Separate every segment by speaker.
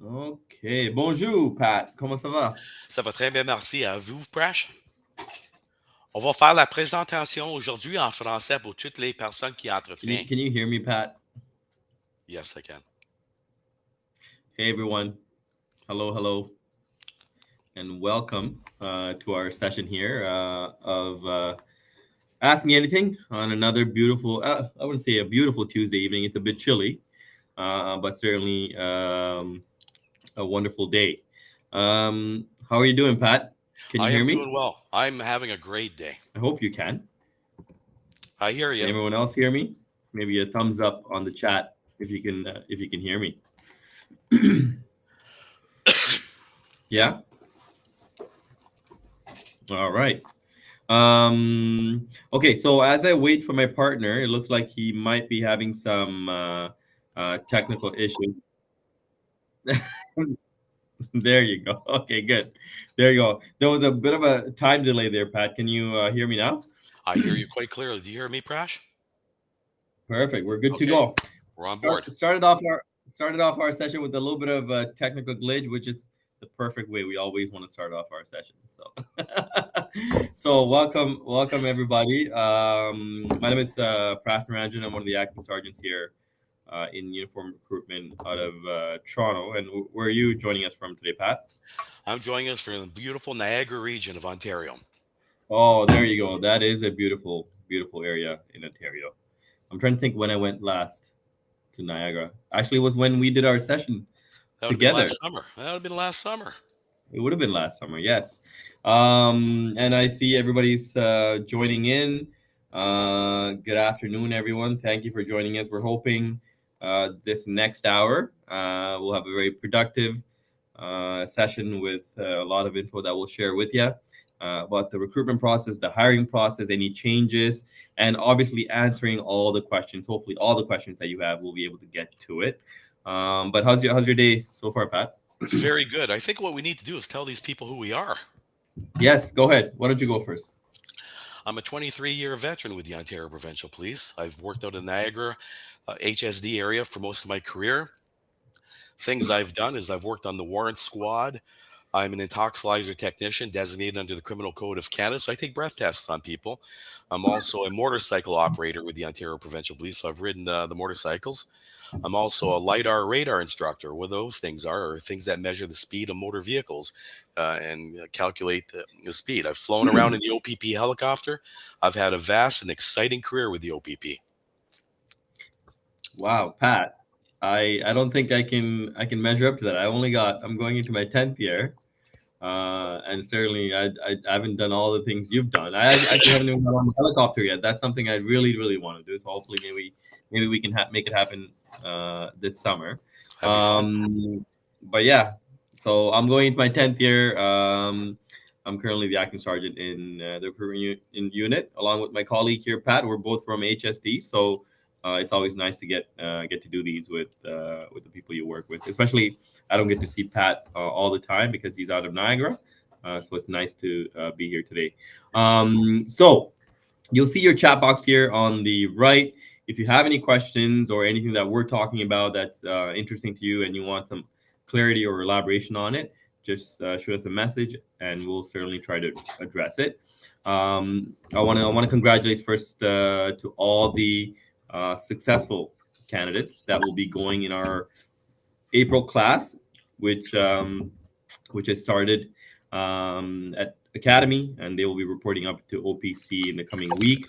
Speaker 1: Ok, bonjour Pat, comment ça va?
Speaker 2: Ça va très bien, merci. À vous, Prash? On va faire la présentation aujourd'hui en français pour toutes les personnes qui
Speaker 1: Can you
Speaker 2: entretiennent.
Speaker 1: can you hear me, Pat?
Speaker 2: Yes, I can.
Speaker 1: Hey everyone, hello, and welcome to our session here of Ask Me Anything on another beautiful. I wouldn't say a beautiful Tuesday evening. It's a bit chilly, but certainly a wonderful day. How are you doing, Pat? Can you
Speaker 2: I
Speaker 1: hear
Speaker 2: am
Speaker 1: me?
Speaker 2: doing well. I'm having a great day.
Speaker 1: I hope you can.
Speaker 2: I hear
Speaker 1: Can
Speaker 2: you.
Speaker 1: everyone else hear me? Maybe a thumbs up on the chat if you can hear me. Yeah. All right. Okay, so as I wait for my partner, it looks like he might be having some technical issues. There you go. Okay, good. There you go. There was a bit of a time delay there, Pat. Can you hear me now?
Speaker 2: I hear you quite clearly. Do you hear me, Prash?
Speaker 1: Perfect. We're good to
Speaker 2: Okay,
Speaker 1: go.
Speaker 2: we're on board.
Speaker 1: Started off our session with a little bit of a technical glitch, which is the perfect way we always want to start off our session. So, so welcome everybody. My name is Prath Naranjan. I'm one of the acting sergeants here in uniform recruitment out of Toronto. And where are you joining us from today, Pat?
Speaker 2: I'm joining us from the beautiful Niagara region of Ontario.
Speaker 1: Oh, there you go. That is a beautiful area in Ontario. I'm trying to think when I went last to Niagara. Actually, it was when we did our session
Speaker 2: That would have been
Speaker 1: together.
Speaker 2: last summer. That would have been last summer.
Speaker 1: It would have been last summer, yes. And I see everybody's joining in. Good afternoon, everyone. Thank you for joining us. We're hoping this next hour we'll have a very productive session with a lot of info that we'll share with you about the recruitment process, the hiring process, any changes, and obviously answering all the questions. Hopefully, all the questions that you have, we'll be able to get to it. But how's your day so far, Pat?
Speaker 2: It's very good. I think what we need to do is tell these people who we are.
Speaker 1: Yes, go ahead. Why don't you go first?
Speaker 2: I'm a 23-year veteran with the Ontario Provincial Police. I've worked out in Niagara, HSD area for most of my career. Things I've done is I've worked on the warrant squad. I'm an intoxilizer technician designated under the Criminal Code of Canada, so I take breath tests on people. I'm also a motorcycle operator with the Ontario Provincial Police, so I've ridden the motorcycles. I'm also a LiDAR radar instructor. What those things are things that measure the speed of motor vehicles and calculate the speed. I've flown around in the OPP helicopter. I've had a vast and exciting career with the OPP.
Speaker 1: Wow, Pat. I don't think I can measure up to that. I'm going into my 10th year. And certainly I haven't done all the things you've done. I actually haven't even gone on the helicopter yet. That's something I really want to do. So hopefully maybe we can make it happen this summer.
Speaker 2: That'd be fun.
Speaker 1: But yeah, so I'm going into my 10th year. I'm currently the acting sergeant in the recruitment unit, along with my colleague here, Pat. We're both from HSD, so it's always nice to get to do these with the people you work with. Especially, I don't get to see Pat all the time because he's out of Niagara, so it's nice to be here today. So you'll see your chat box here on the right. If you have any questions or anything that we're talking about that's interesting to you and you want some clarity or elaboration on it, just shoot us a message and we'll certainly try to address it. I want to congratulate first to all the successful candidates that will be going in our April class, which which has started at Academy, and they will be reporting up to OPC in the coming week.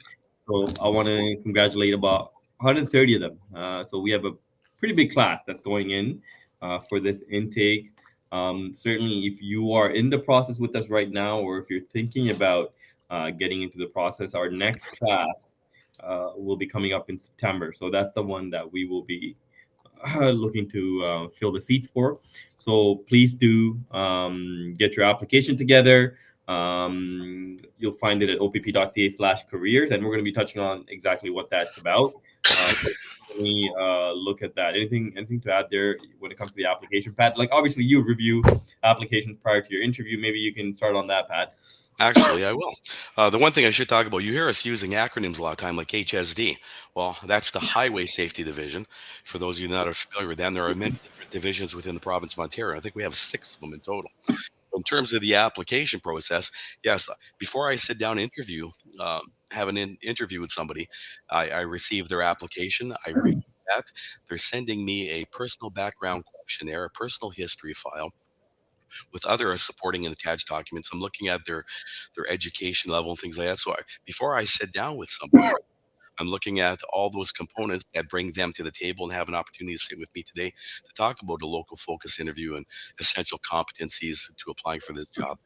Speaker 1: So I want to congratulate about 130 of them. So we have a pretty big class that's going in for this intake. Certainly, if you are in the process with us right now, or if you're thinking about getting into the process, our next class will be coming up in September. So that's the one that we will be looking to fill the seats for. So please do get your application together. You'll find it at opp.ca/careers, and we're going to be touching on exactly what that's about. So we look at that. Anything to add there when it comes to the application, Pat? Like obviously you review applications prior to your interview. Maybe you can start on that, Pat.
Speaker 2: Actually, I will. The one thing I should talk about, you hear us using acronyms a lot of time, like HSD. Well, that's the Highway Safety Division. For those of you that are familiar with them, there are many different divisions within the province of Ontario. I think we have 6 of them in total. In terms of the application process, yes, before I sit down and have an interview with somebody, I receive their application. I review that. They're sending me a personal background questionnaire, a personal history file with other supporting and attached documents. I'm looking at their education level and things like that. So before I sit down with somebody, I'm looking at all those components that bring them to the table and have an opportunity to sit with me today to talk about a local focus interview and essential competencies to applying for this job.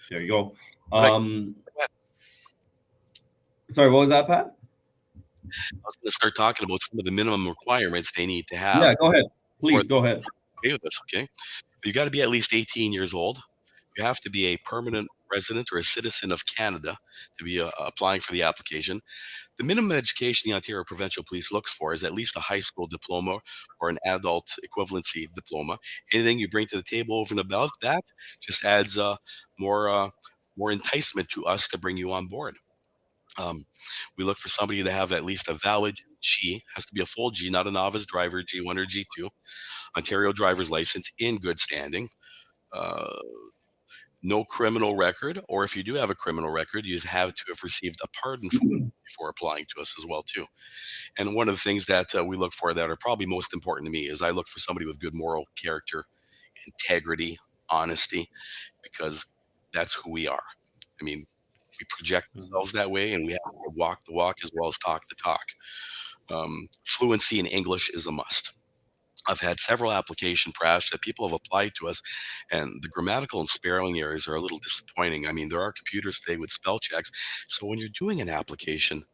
Speaker 1: There you go.
Speaker 2: But I
Speaker 1: Sorry, what was that, Pat?
Speaker 2: was going to start talking about some of the minimum requirements they need to have
Speaker 1: Yeah, go ahead.
Speaker 2: for
Speaker 1: Please go ahead.
Speaker 2: okay with this. Okay, you got to be at least 18 years old. You have to be a permanent resident or a citizen of Canada to be applying for the application. The minimum education the Ontario Provincial Police looks for is at least a high school diploma or an adult equivalency diploma. Anything you bring to the table over and above that just adds more more enticement to us to bring you on board. Um, we look for somebody to have at least a valid G, has to be a full G, not a novice driver, G1 or G2, Ontario driver's license in good standing. Uh, no criminal record, or if you do have a criminal record, you have to have received a pardon before applying to us as well too. And one of the things that we look for that are probably most important to me is I look for somebody with good moral character, integrity, honesty, because that's who we are. I mean, we project
Speaker 1: Mhm.
Speaker 2: ourselves that way, and we have to walk the walk as well as talk the talk. Fluency in English is a must. I've had several application crash that people have applied to us, and the grammatical and spelling errors are a little disappointing. I mean, there are computers today with spell checks. So when you're doing an application,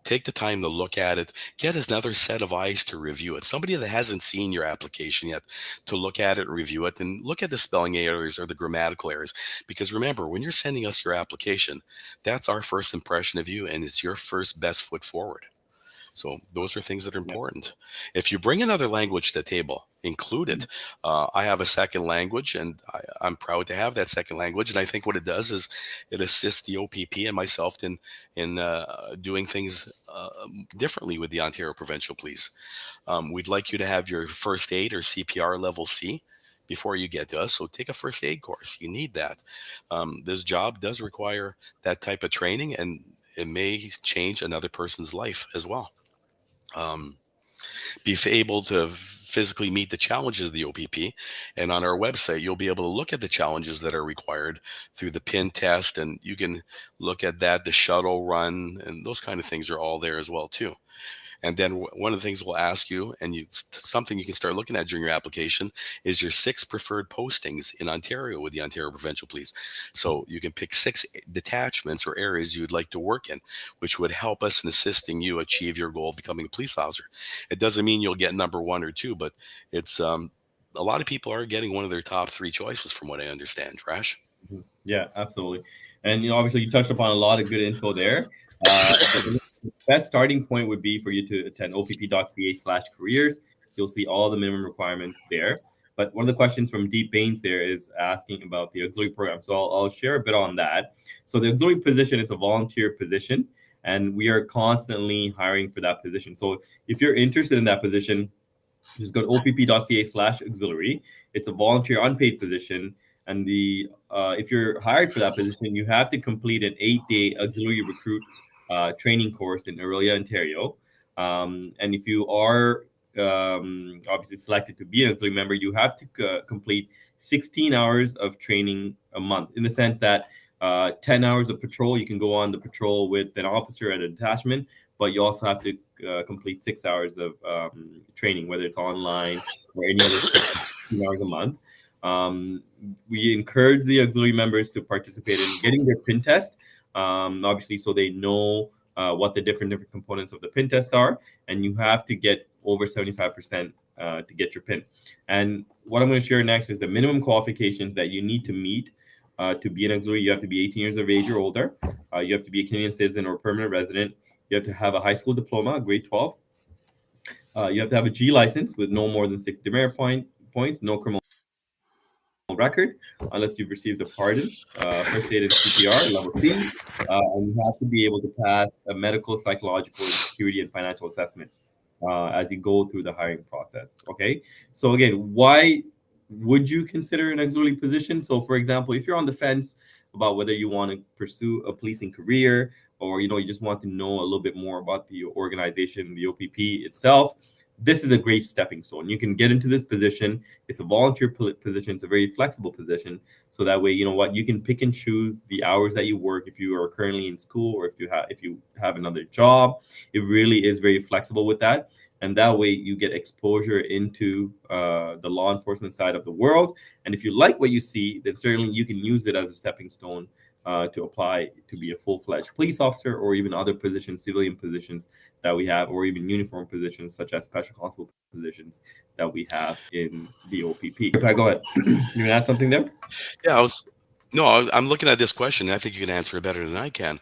Speaker 2: take the time to look at it, get another set of eyes to review it. Somebody that hasn't seen your application yet to look at it and review it, and look at the spelling errors or the grammatical errors. Because remember, when you're sending us your application, that's our first impression of you, and it's your first best foot forward. So those are things that are
Speaker 1: Yeah.
Speaker 2: important. If you bring another language to the table, include it. I have a second language, and I'm proud to have that second language. And I think what it does is it assists the OPP and myself in doing things differently with the Ontario Provincial Police. We'd like you to have your first aid or CPR level C before you get to us. So take a first aid course. You need that. This job does require that type of training, and it may change another person's life as well. Um, be able to physically meet the challenges of the OPP. And on our website, you'll be able to look at the challenges that are required through the pin test, and you can look at that, the shuttle run, and those kind of things are all there as well too. And then one of the things we'll ask you, and something you can start looking at during your application, is your 6 preferred postings in Ontario with the Ontario Provincial Police. So you can pick 6 detachments or areas you'd like to work in, which would help us in assisting you achieve your goal of becoming a police officer. It doesn't mean you'll get number 1 or 2, but it's a lot of people are getting one of their top 3 choices, from what I understand. Rash.
Speaker 1: Mhm. Yeah, absolutely. And obviously you touched upon a lot of good info there. The best starting point would be for you to attend opp.ca/careers. You'll see all the minimum requirements there. But one of the questions from Deep Baines there is asking about the auxiliary program. So I'll share a bit on that. So the auxiliary position is a volunteer position, and we are constantly hiring for that position. So if you're interested in that position, just go to opp.ca/auxiliary. It's a volunteer unpaid position. And the if you're hired for that position, you have to complete an 8-day auxiliary recruit training course in Aurelia, Ontario. And if you are obviously selected to be an auxiliary member, you have to complete 16 hours of training a month, in the sense that 10 hours of patrol, you can go on the patrol with an officer at a detachment, but you also have to complete 6 hours of training, whether it's online or any other 16 hours a month. Um, we encourage the auxiliary members to participate in getting their pin test, obviously, so they know what the different components of the pin test are, and you have to get over 75% to get your pin. And what I'm going to share next is the minimum qualifications that you need to meet to be an auxiliary. You have to be 18 years of age or older. You have to be a Canadian citizen or permanent resident. You have to have a high school diploma, grade 12. You have to have a G license with no more than 6 demerit points, no criminal record, unless you've received a pardon, first aid and CPR, level C, and you have to be able to pass a medical, psychological, security, and financial assessment. as you go through the hiring process. Okay, so again, why would you consider an auxiliary position? So, for example, if you're on the fence about whether you want to pursue a policing career, or you just want to know a little bit more about the organization, the OPP itself, this is a great stepping stone. You can get into this position. It's a volunteer position. It's a very flexible position. So that way, you know what, you can pick and choose the hours that you work if you are currently in school, or if you have another job. It really is very flexible with that, and that way you get exposure into the law enforcement side of the world. And if you like what you see, then certainly you can use it as a stepping stone to apply to be a full-fledged police officer, or even other positions, civilian positions that we have, or even uniform positions such as special constable positions that we have in the OPP. Pat, go ahead. You ask something there?
Speaker 2: Yeah, I was. No, I'm looking at this question, and I think you can answer it better than I can.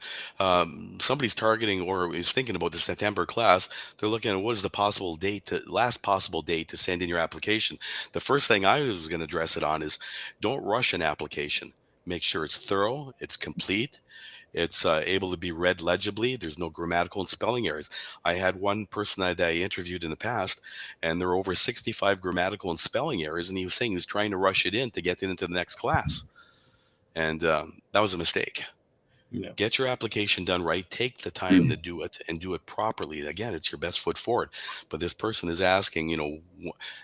Speaker 2: Somebody's targeting or is thinking about the September class. They're looking at what is the possible date to last possible date to send in your application. The first thing I was going to address it on is don't rush an application. Make sure it's thorough, it's complete, it's able to be read legibly. There's no grammatical and spelling errors. I had one person that I interviewed in the past, and there were over 65 grammatical and spelling errors, and he was saying he was trying to rush it in to get into the next class, and that was a mistake.
Speaker 1: Yeah.
Speaker 2: Get your application done right. Take the time to do it and do it properly. Again, it's your best foot forward. But this person is asking,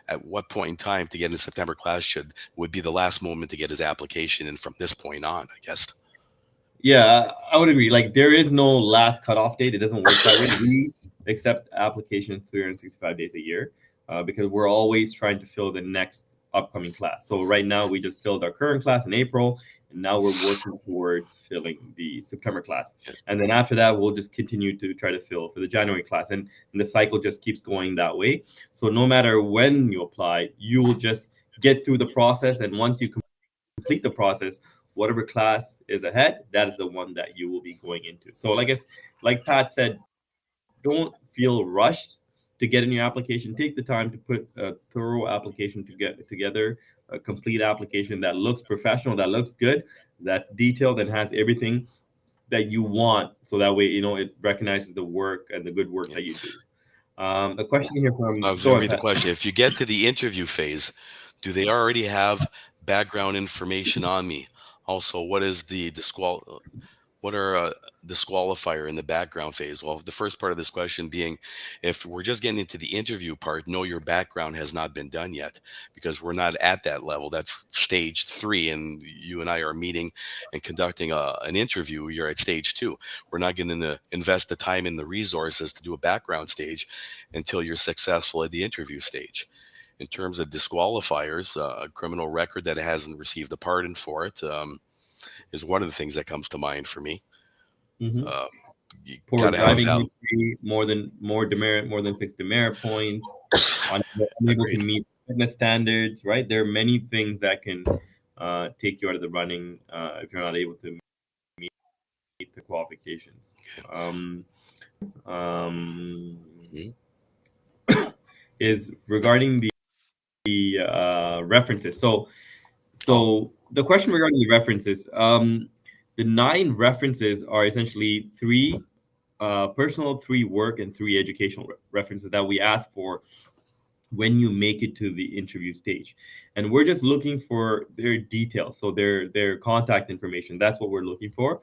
Speaker 2: at what point in time to get in September class would be the last moment to get his application in from this point on, I guess.
Speaker 1: Yeah, I would agree. Like, there is no last cutoff date. It doesn't work that way. We accept applications 365 days a year, because we're always trying to fill the next upcoming class. So right now we just filled our current class in April, and now we're working towards filling the September class. And then after that, we'll just continue to try to fill for the January class, and the cycle just keeps going that way. So no matter when you apply, you will just get through the process, and once you complete the process, whatever class is ahead, that is the one that you will be going into. So, like like Pat said, don't feel rushed to get in your application. Take the time to put a thorough application to get together, a complete application that looks professional, that looks good, that's detailed, and has everything that you want. So that way, it recognizes the work and the good work
Speaker 2: Yeah.
Speaker 1: that you do. A question here
Speaker 2: I
Speaker 1: from
Speaker 2: was
Speaker 1: go
Speaker 2: going to
Speaker 1: on,
Speaker 2: read the
Speaker 1: Pat.
Speaker 2: question. If you get to the interview phase, do they already have background information on me? Also, what is the what are disqualifier in the background phase? Well, the first part of this question being, if we're just getting into the interview part, no, your background has not been done yet because we're not at that level. That's stage 3, and you and I are meeting and conducting an interview. You're at stage 2. We're not going to invest the time and the resources to do a background stage until you're successful at the interview stage. In terms of disqualifiers, a criminal record that hasn't received a pardon for it is one of the things that comes to mind for me.
Speaker 1: Mhm.
Speaker 2: Uh, you
Speaker 1: Poor
Speaker 2: got to have
Speaker 1: driving
Speaker 2: valid.
Speaker 1: history, more than 6 demerit points, unable to
Speaker 2: Agreed.
Speaker 1: meet fitness standards, right? There are many things that can take you out of the running if you're not able to meet the qualifications. Another question
Speaker 2: Mhm.
Speaker 1: is regarding the references.
Speaker 2: Oh,
Speaker 1: So the question regarding the references, the 9 references are essentially 3 personal, 3 work, and 3 educational references that we ask for when you make it to the interview stage. And we're just looking for their details, so their contact information. That's what we're looking for.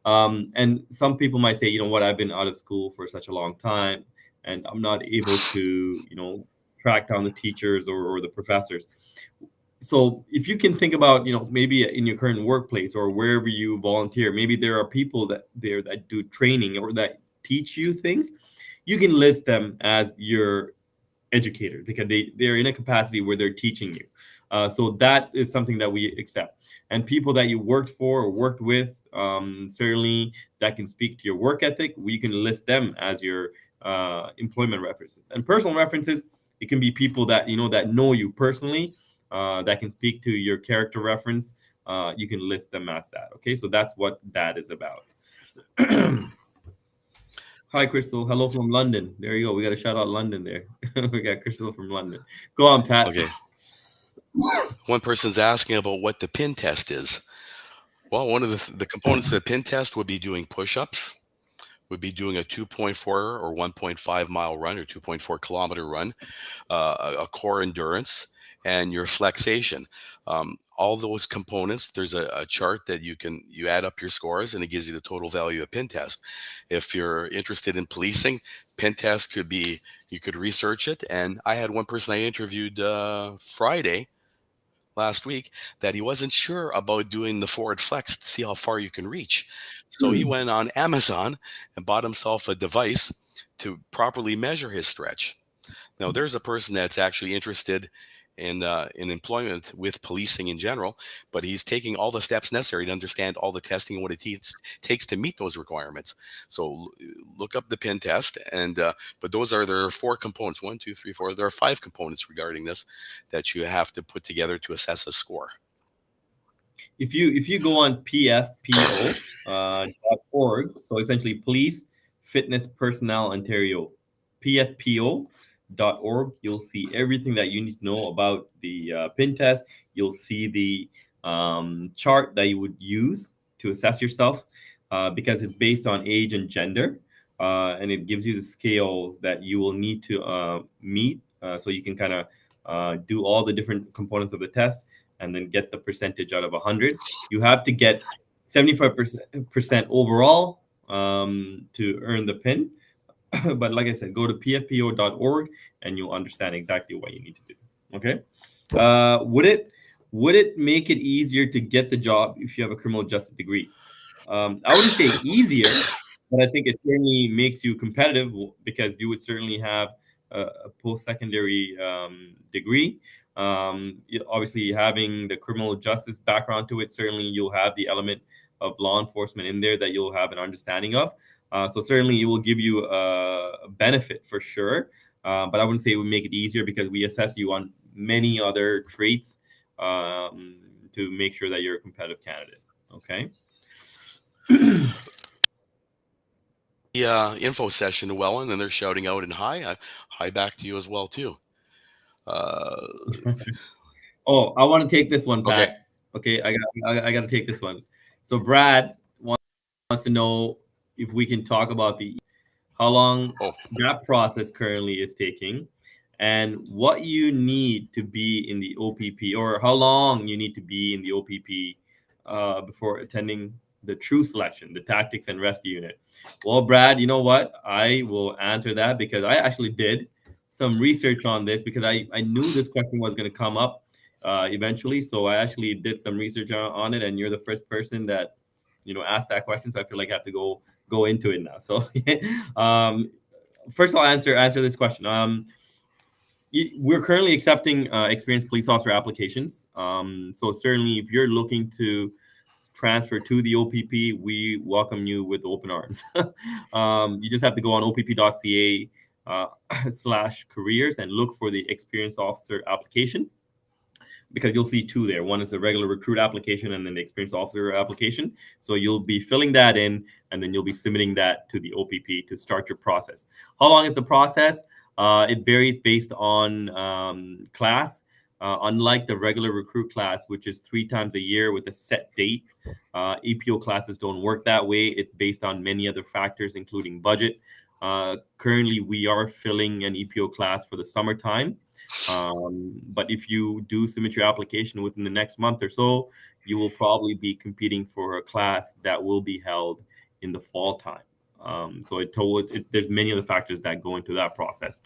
Speaker 1: And some people might say, you know what, I've been out of school for such a long time, and I'm not able to, track down the teachers or the professors. So if you can think about, maybe in your current workplace or wherever you volunteer, maybe there are people that do training or that teach you things. You can list them as your educators because they're in a capacity where they're teaching you. So that is something that we accept. And people that you worked for or worked with, certainly that can speak to your work ethic. We can list them as your employment references. And personal references, it can be people that that know you personally, that can speak to your character reference. You can list them as that. Okay, so that's what that is about. Hi, Crystal. Hello from London. There you go. We got to shout out London there. We got Crystal from London. Go on, Pat.
Speaker 2: okay. One person's asking about what the pin test is. Well, one of the components of the pin test would be doing push-ups, would be doing a 2.4 or 1.5 mile run or 2.4 kilometer run, a core endurance, and your flexation. All those components, there's a chart that you add up your scores and it gives you the total value of pin test. If you're interested in policing, pin test could be, you could research it. And I had one person I interviewed Friday last week that he wasn't sure about doing the forward flex to see how far you can reach. So he went on Amazon and bought himself a device to properly measure his stretch. Now, there's a person that's actually interested in employment with policing in general, but he's taking all the steps necessary to understand all the testing and what it takes to meet those requirements. So look up the pin test, and but there are four components. One, two, three, four. There are five components regarding this that you have to put together to assess a score.
Speaker 1: If you go on pfpo .org, so essentially Police Fitness Personnel Ontario, pfpo.org, you'll see everything that you need to know about the pin test. You'll see the chart that you would use to assess yourself, because it's based on age and gender, and it gives you the scales that you will need to meet, so you can kind of do all the different components of the test and then get the percentage out of 100. You have to get 75% overall to earn the pin. But like I said, go to pfpo.org and you'll understand exactly what you need to do. Okay. Would it make it easier to get the job if you have a criminal justice degree? I wouldn't say easier, but I think it certainly makes you competitive because you would certainly have a post-secondary degree. Obviously, having the criminal justice background to it, certainly you'll have the element of law enforcement in there that you'll have an understanding of. So certainly it will give you a benefit for sure. But I wouldn't say it would make it easier because we assess you on many other traits to make sure that you're a competitive candidate. Okay.
Speaker 2: The info session to Welland, and they're shouting out and hi. Hi back to you as well too. Uh,
Speaker 1: Oh, I want to take this one,
Speaker 2: okay.
Speaker 1: Pat. Okay, I got to take this one. So Brad wants to know if we can talk about the how long
Speaker 2: Oh,
Speaker 1: that process currently is taking, and what you need to be in the OPP, or how long you need to be in the OPP before attending the true selection, the tactics and rescue unit. Well, Brad, you know what? I will answer that because I actually did some research on this because I knew this question was going to come up eventually. So I actually did some research on it, and you're the first person that asked that question. So I feel like I have to go into it now. So um, first I'll answer this question. We're currently accepting experienced police officer applications. So certainly, if you're looking to transfer to the OPP, we welcome you with open arms. You just have to go on opp.ca /careers and look for the experienced officer application, because you'll see two there. One is the regular recruit application and then the experienced officer application. So you'll be filling that in and then you'll be submitting that to the OPP to start your process. How long is the process? It varies based on class. Unlike the regular recruit class, which is 3 times a year with a set date, EPO classes don't work that way. It's based on many other factors, including budget. Currently, we are filling an EPO class for the summertime. But if you do submit your application within the next month or so, you will probably be competing for a class that will be held in the fall time. There's many other factors that go into that process.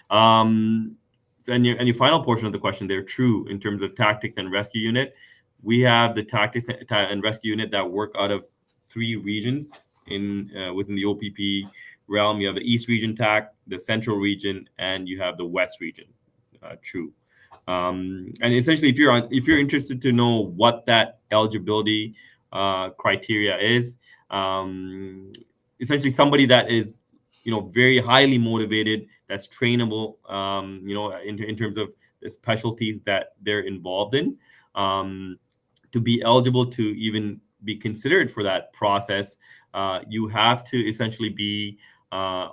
Speaker 1: Um, and your final portion of the question, they're true in terms of tactics and rescue unit. We have the tactics and rescue unit that work out of 3 regions in within the OPP realm. You have the East Region TAC, the Central Region, and you have the West Region. True. And essentially, if you're interested to know what that eligibility criteria is, essentially somebody that is very highly motivated, that's trainable, in terms of the specialties that they're involved in, to be eligible to even be considered for that process. You have to essentially be a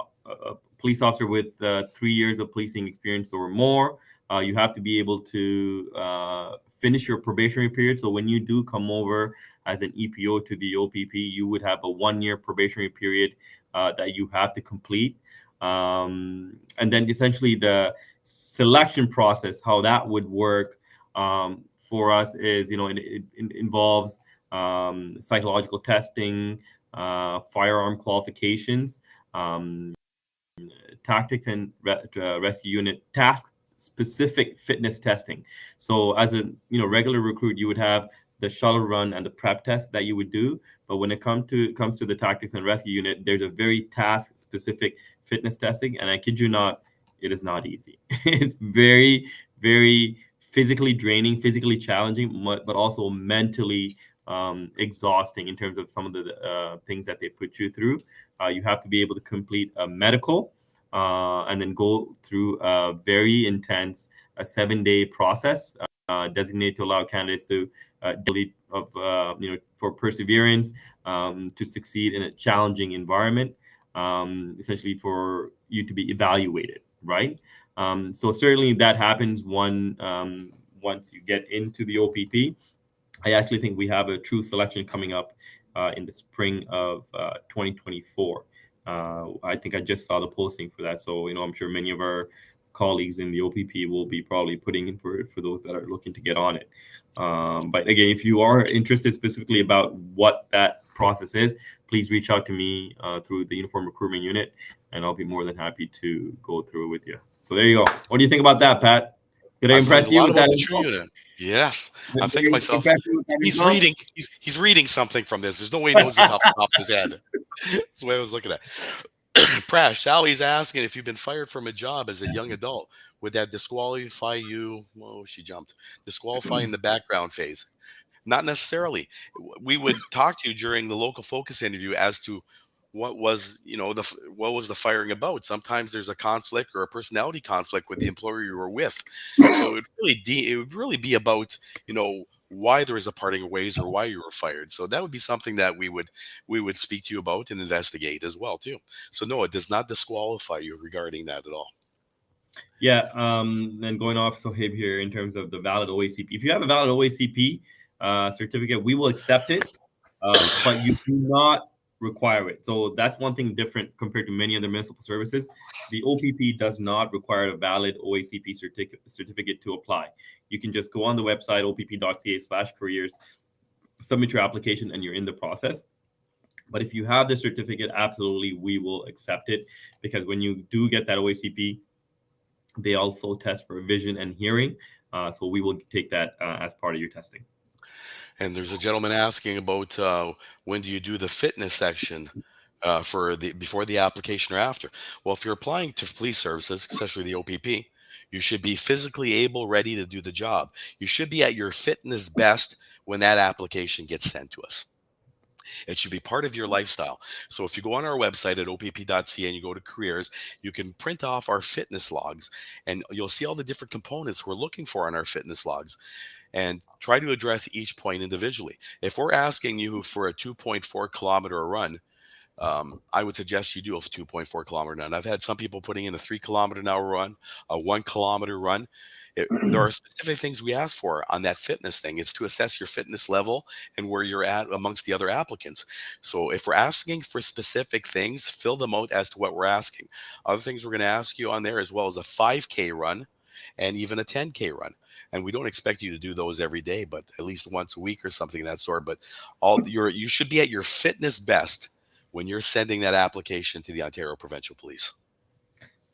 Speaker 1: police officer with 3 years of policing experience or more. You have to be able to finish your probationary period. So when you do come over as an EPO to the OPP, you would have a 1 year probationary period that you have to complete. And then essentially the selection process, how that would work for us is, it involves psychological testing, firearm qualifications, tactics and rescue unit task specific fitness testing. So as a regular recruit, you would have the shuttle run and the prep test that you would do. But when it comes to the tactics and rescue unit, there's a very task specific fitness testing, and I kid you not, it is not easy. It's very, very physically draining, physically challenging, but also mentally exhausting in terms of some of the things that they put you through. You have to be able to complete a medical and then go through a very intense, a 7-day process designated to allow candidates to for perseverance to succeed in a challenging environment, essentially for you to be evaluated, right? So certainly that happens once you get into the OPP. I actually think we have a true selection coming up in the spring of 2024. I think I just saw the posting for that. So, I'm sure many of our colleagues in the OPP will be probably putting in for it for those that are looking to get on it. But again, if you are interested specifically about what that process is, please reach out to me through the Uniform Recruitment Unit, and I'll be more than happy to go through it with you. So there you go. What do you think about that, Pat? Did I
Speaker 2: I've learned
Speaker 1: impress
Speaker 2: a
Speaker 1: you
Speaker 2: lot
Speaker 1: with
Speaker 2: about
Speaker 1: that
Speaker 2: the True
Speaker 1: info?
Speaker 2: Unit. Yes,
Speaker 1: Did
Speaker 2: I'm thinking to
Speaker 1: I
Speaker 2: myself,
Speaker 1: impress you with that
Speaker 2: he's
Speaker 1: info?
Speaker 2: reading. He's reading something from this. There's no way he knows this off the top of his head. That's the way I was looking at. Prash, Sally's asking if you've been fired from a job as a young adult, would that disqualify you? Oh, she jumped. Disqualify in the background phase. Not necessarily. We would talk to you during the local focus interview as to what was the firing about. Sometimes there's a conflict or a personality conflict with the employer you were with, so it would really be about why there is a parting of ways or why you were fired. So that would be something that we would speak to you about and investigate as well too. So no, it does not disqualify you regarding that at all.
Speaker 1: Yeah, and going off Sohaib here in terms of the valid OACP. If you have a valid OACP certificate, we will accept it, but you do not require it. So that's one thing different compared to many other municipal services. The OPP does not require a valid OACP certificate to apply. You can just go on the website opp.ca/careers, submit your application, and you're in the process. But if you have the certificate, absolutely, we will accept it, because when you do get that OACP, they also test for vision and hearing. So we will take that as part of your testing.
Speaker 2: And there's a gentleman asking about when do you do the fitness section for the before the application or after. Well, if you're applying to police services, especially the OPP, you should be physically able, ready to do the job. You should be at your fitness best when that application gets sent to us. It should be part of your lifestyle. So if you go on our website at opp.ca and you go to careers, you can print off our fitness logs, and you'll see all the different components we're looking for on our fitness logs, and try to address each point individually. If we're asking you for a 2.4 kilometer run, I would suggest you do a 2.4 kilometer run. I've had some people putting in a 3 kilometer an hour run, a 1 kilometer run. There are specific things we ask for on that fitness thing. It's to assess your fitness level and where you're at amongst the other applicants. So if we're asking for specific things, fill them out as to what we're asking. Other things we're going to ask you on there, as well as a 5K run and even a 10K run. And we don't expect you to do those every day, but at least once a week or something of that sort. But you should be at your fitness best when you're sending that application to the Ontario Provincial Police.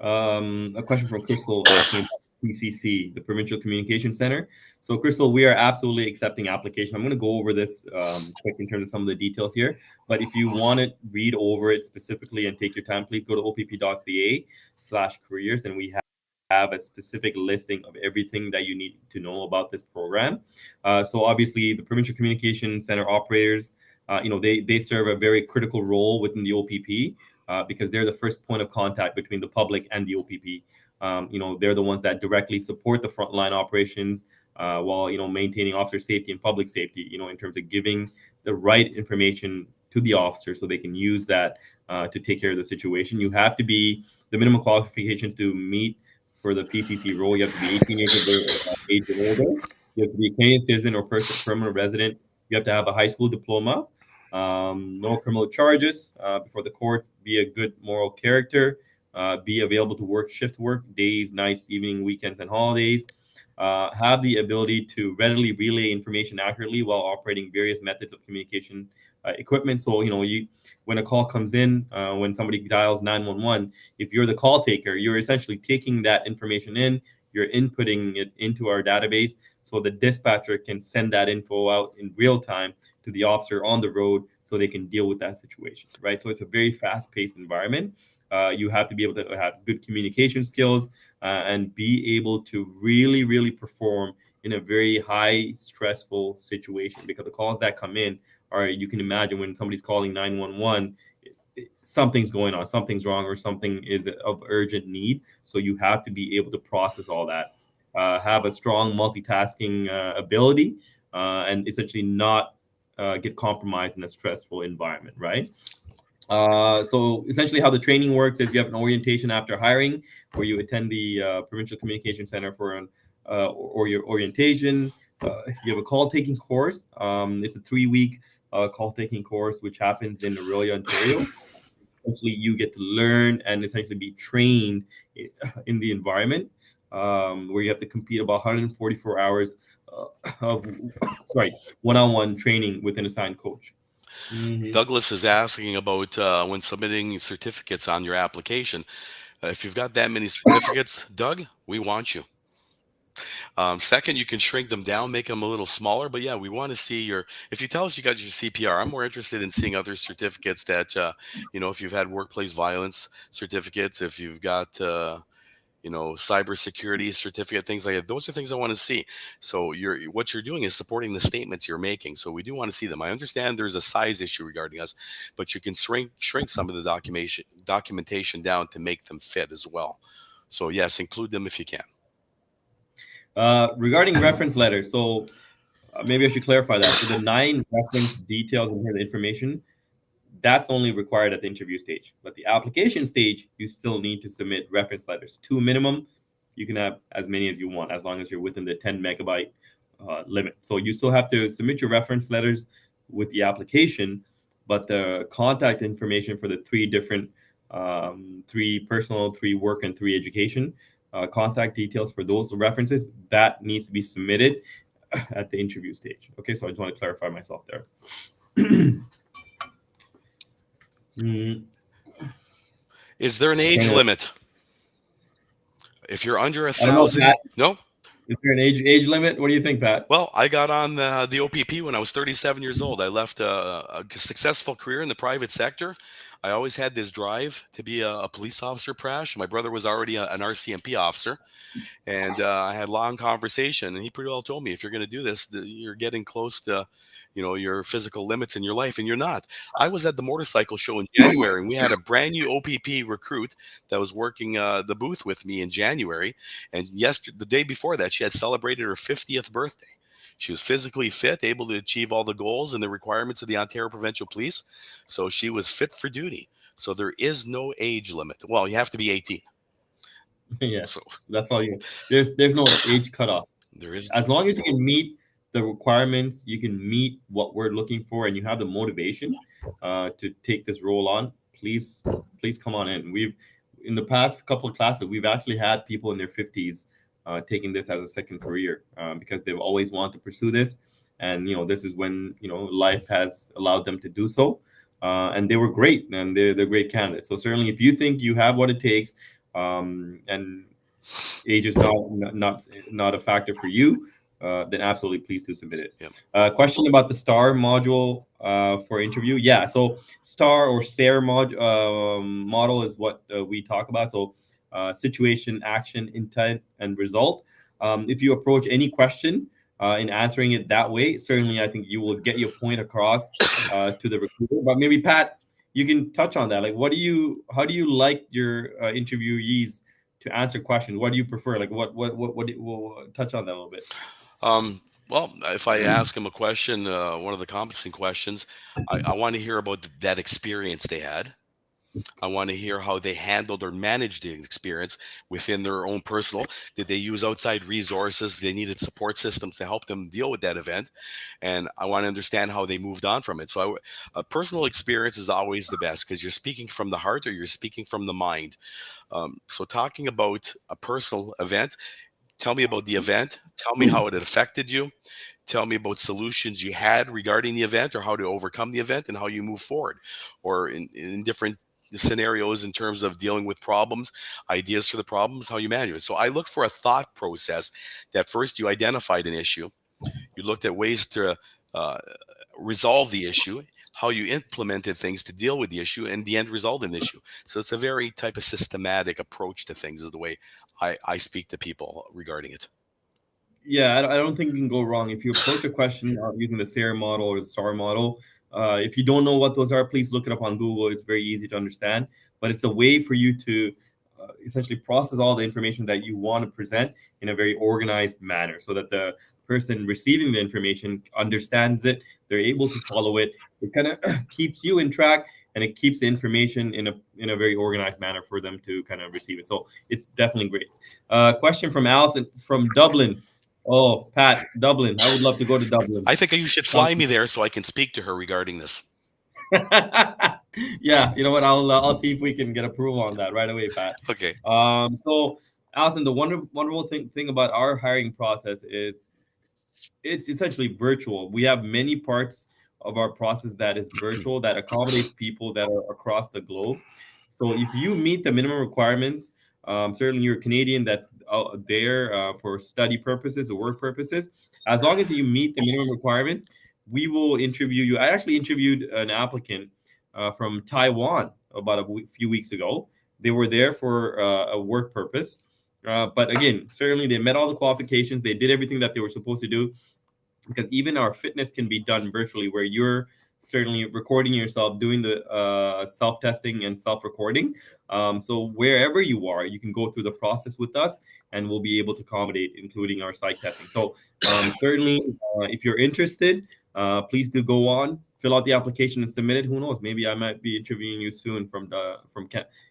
Speaker 1: A question from Crystal asking about PCC, the Provincial Communication Center. So, Crystal, we are absolutely accepting application. I'm going to go over this quick in terms of some of the details here. But if you want to read over it specifically and take your time, please go to opp.ca/careers, and we have a specific listing of everything that you need to know about this program. So, obviously, the Provincial Communication Center operators, they serve a very critical role within the OPP. Because they're the first point of contact between the public and the OPP. They're the ones that directly support the frontline operations while maintaining officer safety and public safety. In terms of giving the right information to the officer so they can use that to take care of the situation. You have to be the minimum qualification to meet for the PCC role. You have to be 18 years of age or older. You have to be a Canadian citizen or permanent resident. You have to have a high school diploma. No criminal charges before the courts. Be a good moral character. Be available to work shift work, days, nights, evening, weekends, and holidays. Have the ability to readily relay information accurately while operating various methods of communication equipment. So, you when a call comes in, when somebody dials 911, if you're the call taker, you're essentially taking that information in, you're inputting it into our database so the dispatcher can send that info out in real time to the officer on the road so they can deal with that situation, right? So it's a very fast paced environment. You have to be able to have good communication skills and be able to really, really perform in a very high stressful situation because the calls that come in are, you can imagine when somebody's calling 911, something's going on, something's wrong, or something is of urgent need. So you have to be able to process all that, have a strong multitasking ability, and essentially not get compromised in a stressful environment, right? So essentially, how the training works is you have an orientation after hiring, where you attend the Provincial Communication Center for an or your orientation. You have a call taking course. It's a 3 week call taking course, which happens in Aurelia, Ontario. Essentially, you get to learn and essentially be trained in the environment, where you have to complete about 144 hours of sorry, one-on-one training with an assigned coach. Mhm.
Speaker 2: Douglas is asking about when submitting certificates on your application. If you've got that many certificates, Doug, we want you. Second, you can shrink them down, make them a little smaller. But yeah, we want to see your. If you tell us you got your CPR, I'm more interested in seeing other certificates that, if you've had workplace violence certificates, if you've got, cybersecurity certificate, things like that. Those are things I want to see. So what you're doing is supporting the statements you're making. So we do want to see them. I understand there's a size issue regarding us, but you can shrink some of the documentation down to make them fit as well. So yes, include them if you can.
Speaker 1: Regarding reference letters, so maybe I should clarify that. So the 9 reference details and here the information, that's only required at the interview stage. But the application stage, you still need to submit reference letters. Two minimum. You can have as many as you want, as long as you're within the 10 megabyte limit. So you still have to submit your reference letters with the application, but the contact information for the three different, three personal, three work, and three education contact details for those references, that needs to be submitted at the interview stage. Okay, so I just want to clarify myself there. Mm,
Speaker 2: Is there an age
Speaker 1: Trying to,
Speaker 2: limit? If you're under a
Speaker 1: I don't know,
Speaker 2: thousand,
Speaker 1: Pat.
Speaker 2: no.
Speaker 1: Is there an age limit? What do you think, Pat?
Speaker 2: Well, I got on the OPP when I was 37 years old. I left a successful career in the private sector. I always had this drive to be a police officer, Prash. My brother was already an RCMP officer. And I had long conversation, and he pretty well told me, if you're going to do this, you're getting close to, your physical limits in your life, and you're not. I was at the motorcycle show in January, and we had a brand new OPP recruit that was working the booth with me in January. And the day before that, she had celebrated her 50th birthday. She was physically fit, able to achieve all the goals and the requirements of the Ontario Provincial Police. So she was fit for duty. So there is no age limit. Well, you have to be 18.
Speaker 1: Yeah,
Speaker 2: So
Speaker 1: that's all you. There's no age cutoff.
Speaker 2: there is.
Speaker 1: As long as you can meet the requirements, you can meet what we're looking for, and you have the motivation to take this role on. Please come on in. We've in the past couple of classes, we've actually had people in their 50s taking this as a second career because they've always wanted to pursue this, and this is when life has allowed them to do so. And they were great, and they're great candidates. So certainly, if you think you have what it takes, and age is not a factor for you, then absolutely please do submit it.
Speaker 2: Yep.
Speaker 1: Question about the STAR module for interview. Yeah, so STAR or SARE model is what we talk about. So situation, action, intent, and result. If you approach any question in answering it that way, certainly I think you will get your point across to the recruiter. But maybe Pat, you can touch on that. Like, how do you like your interviewees to answer questions? What do you prefer? Like, we'll touch on that a little bit.
Speaker 2: Well, if I ask them a question, one of the competency questions, I want to hear about that experience they had. I want to hear how they handled or managed the experience within their own personal. Did they use outside resources? They needed support systems to help them deal with that event. And I want to understand how they moved on from it. So a personal experience is always the best because you're speaking from the heart or you're speaking from the mind. So talking about a personal event, tell me about the event. Tell me how it affected you. Tell me about solutions you had regarding the event or how to overcome the event and how you move forward, or in different scenarios in terms of dealing with problems, ideas for the problems, how you manage it. So I look for a thought process that first you identified an issue, you looked at ways to uh, resolve the issue, how you implemented things to deal with the issue, and the end result in the issue. So it's a very type of systematic approach to things, is the way I speak to people regarding it.
Speaker 1: Yeah, I don't think you can go wrong if you approach a question using the SARE model or the STAR model. If you don't know what those are, please look it up on Google. It's very easy to understand, but it's a way for you to essentially process all the information that you want to present in a very organized manner, so that the person receiving the information understands it. They're able to follow it. It kind of keeps you in track, and it keeps the information in a very organized manner for them to kind of receive it. So it's definitely great. Question from Allison from Dublin. Oh, Pat, Dublin. I would love to go to Dublin.
Speaker 2: I think you should
Speaker 1: Um,
Speaker 2: fly me there so I can speak to her regarding this.
Speaker 1: yeah, you know what? I'll see if we can get approval on that right away, Pat.
Speaker 2: Okay.
Speaker 1: So Allison, the wonderful thing about our hiring process is it's essentially virtual. We have many parts of our process that is virtual that accommodates people that are across the globe. So if you meet the minimum requirements, certainly you're a Canadian that's out there for study purposes or work purposes. As long as you meet the minimum requirements, we will interview you. I actually interviewed an applicant from Taiwan about few weeks ago. They were there for a work purpose. But again, certainly they met all the qualifications. They did everything that they were supposed to do, because even our fitness can be done virtually, where you're certainly recording yourself doing the self-testing and self-recording. So wherever you are, you can go through the process with us, and we'll be able to accommodate, including our psych testing. So certainly, if you're interested, please do go on, fill out the application and submit it. Who knows, maybe I might be interviewing you soon from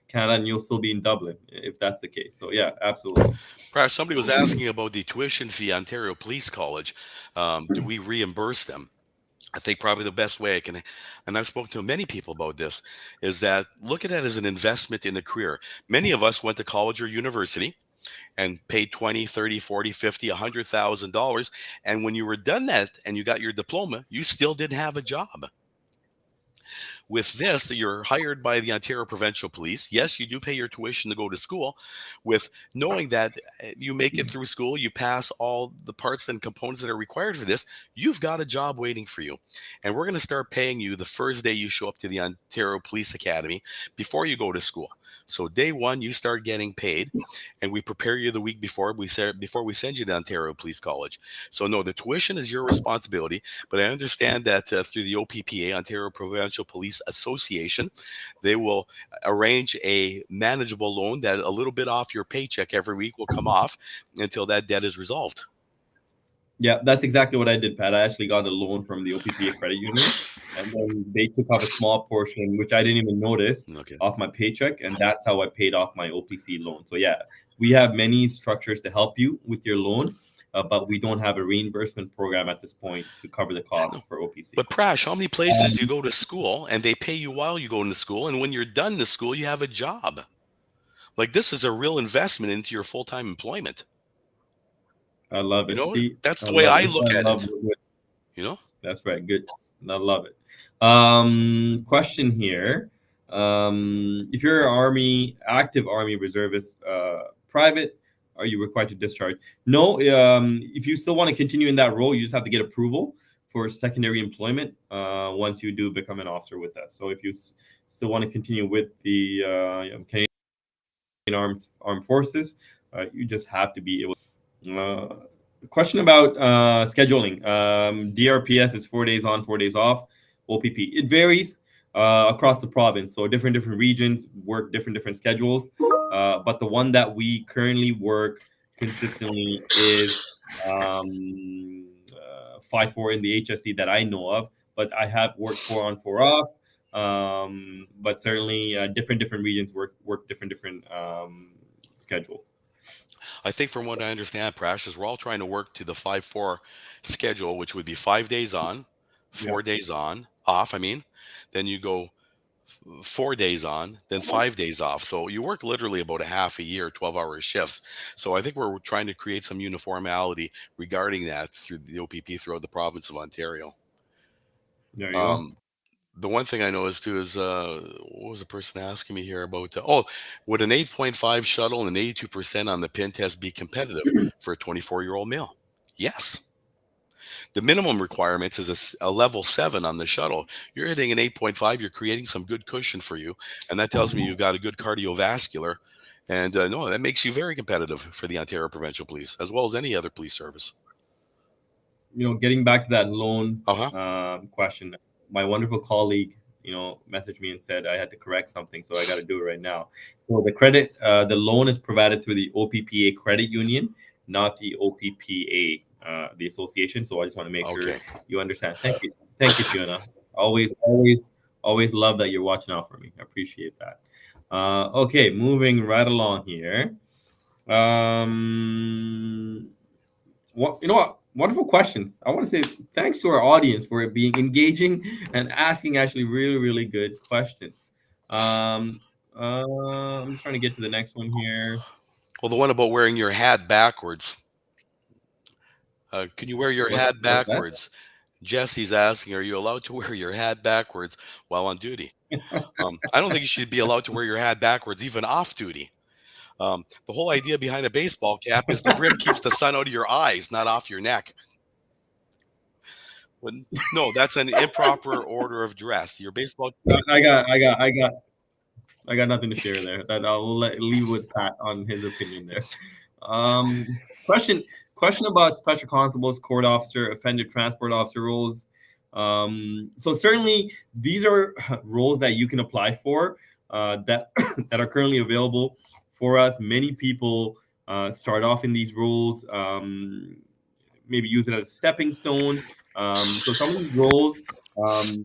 Speaker 1: Canada, and you'll still be in Dublin if that's the case. So yeah, absolutely.
Speaker 2: Perhaps somebody was asking about the tuition fee, Ontario Police College. Do we reimburse them? I think probably the best way I can, and I've spoken to many people about this, is that look at it as an investment in a career. Many of us went to college or university and paid 20, 30, 40, 50, $100,000. And when you were done that and you got your diploma, you still didn't have a job. With this, you're hired by the Ontario Provincial Police. Yes, you do pay your tuition to go to school, with knowing that you make it through school, you pass all the parts and components that are required for this, you've got a job waiting for you. And we're going to start paying you the first day you show up to the Ontario Police Academy before you go to school. So day one, you start getting paid, and we prepare you the week before before we send you to Ontario Police College. So no, the tuition is your responsibility, but I understand that through the OPPA, Ontario Provincial Police Association, they will arrange a manageable loan that a little bit off your paycheck every week will come off until that debt is resolved.
Speaker 1: Yeah, that's exactly what I did, Pat. I actually got a loan from the OPPA credit union, and then they took off a small portion, which I didn't even notice,
Speaker 2: Okay.
Speaker 1: off my paycheck, and that's how I paid off my OPC loan. So yeah, we have many structures to help you with your loan, but we don't have a reimbursement program at this point to cover the
Speaker 2: Yeah,
Speaker 1: cost
Speaker 2: no.
Speaker 1: for OPC.
Speaker 2: But Prash, how many places do you go to school and they pay you while you go into school, and when you're done to school, you have a job? Like this is a real investment into your full time employment.
Speaker 1: I love
Speaker 2: You
Speaker 1: it.
Speaker 2: know,
Speaker 1: See,
Speaker 2: that's
Speaker 1: I
Speaker 2: the way
Speaker 1: love
Speaker 2: I
Speaker 1: it.
Speaker 2: look
Speaker 1: I
Speaker 2: at
Speaker 1: love
Speaker 2: it.
Speaker 1: it.
Speaker 2: You know,
Speaker 1: That's right. Good. I love it. Question here. If you're an army, active army reservist, private, are you required to discharge? No. If you still want to continue in that role, you just have to get approval for secondary employment once you do become an officer with us. So if you still want to continue with the Canadian armed forces, you just have to be able. Uh, Question about scheduling. DRPS is 4 days on, 4 days off. OPP, it varies across the province. So different regions work different schedules. But the one that we currently work consistently is 5-4 in the HSC that I know of. But I have worked 4 on, 4 off. But certainly different regions work different schedules.
Speaker 2: I think from what I understand, Prash, is we're all trying to work to the 5-4 schedule, which would be 5 days on,
Speaker 1: Yeah.
Speaker 2: 4 days on, off. I mean, then you go 4 days on, then 5 days off. So you work literally about a half a year, 12-hour shifts. So I think we're trying to create some uniformity regarding that through the OPP throughout the province of Ontario.
Speaker 1: There you go.
Speaker 2: Um, the one thing I noticed too is what was the person asking me here about? Oh, would an 8.5 shuttle and an 82% on the pin test be competitive for a 24-year-old male? Yes. The minimum requirements is a level 7 on the shuttle. You're hitting an 8.5, you're creating some good cushion for you. And that tells me you've got a good cardiovascular. And no, that makes you very competitive for the Ontario Provincial Police, as well as any other police service.
Speaker 1: Getting back to that loan
Speaker 2: Uh huh.
Speaker 1: question, my wonderful colleague, messaged me and said I had to correct something, so I got to do it right now. So the loan is provided through the OPPA credit union, not the OPPA, the association. So I just want to make sure
Speaker 2: Okay.
Speaker 1: you understand. Thank you, Fiona. Always love that you're watching out for me. I appreciate that. Okay, moving right along here. Um, what wonderful questions. I want to say thanks to our audience for it being engaging and asking actually really really good questions. um I'm just trying to get to the next one here.
Speaker 2: Well, the one about wearing your hat backwards. Can you wear your hat
Speaker 1: What's that?
Speaker 2: backwards? Jesse's asking, are you allowed to wear your hat backwards while on duty? I don't think you should be allowed to wear your hat backwards even off duty. The whole idea behind a baseball cap is the brim keeps the sun out of your eyes, not off your neck. When, no, that's an improper order of dress. Your baseball.
Speaker 1: I got nothing to share there. That I'll leave with Pat on his opinion there. Um, question question about special constables, court officer, offender transport officer roles. So certainly these are roles that you can apply for that that are currently available for us. Many people start off in these roles, maybe use it as a stepping stone. So some of these roles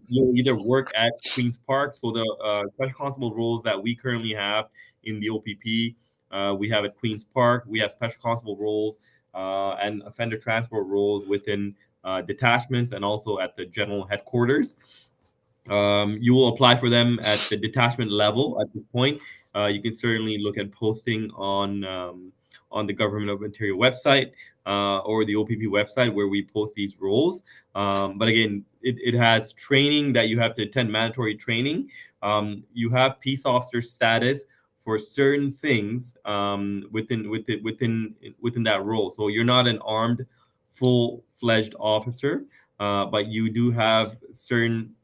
Speaker 1: you'll either work at Queen's Park. So the special constable roles that we currently have in the OPP, we have at Queen's Park. We have special constable roles and offender transport roles within detachments and also at the general headquarters. You will apply for them at the detachment level at this point. You can certainly look at posting on the Government of Ontario website or the OPP website where we post these roles. But again, it has training that you have to attend, mandatory training. You have peace officer status for certain things within that role. So you're not an armed, full-fledged officer, but you do have certain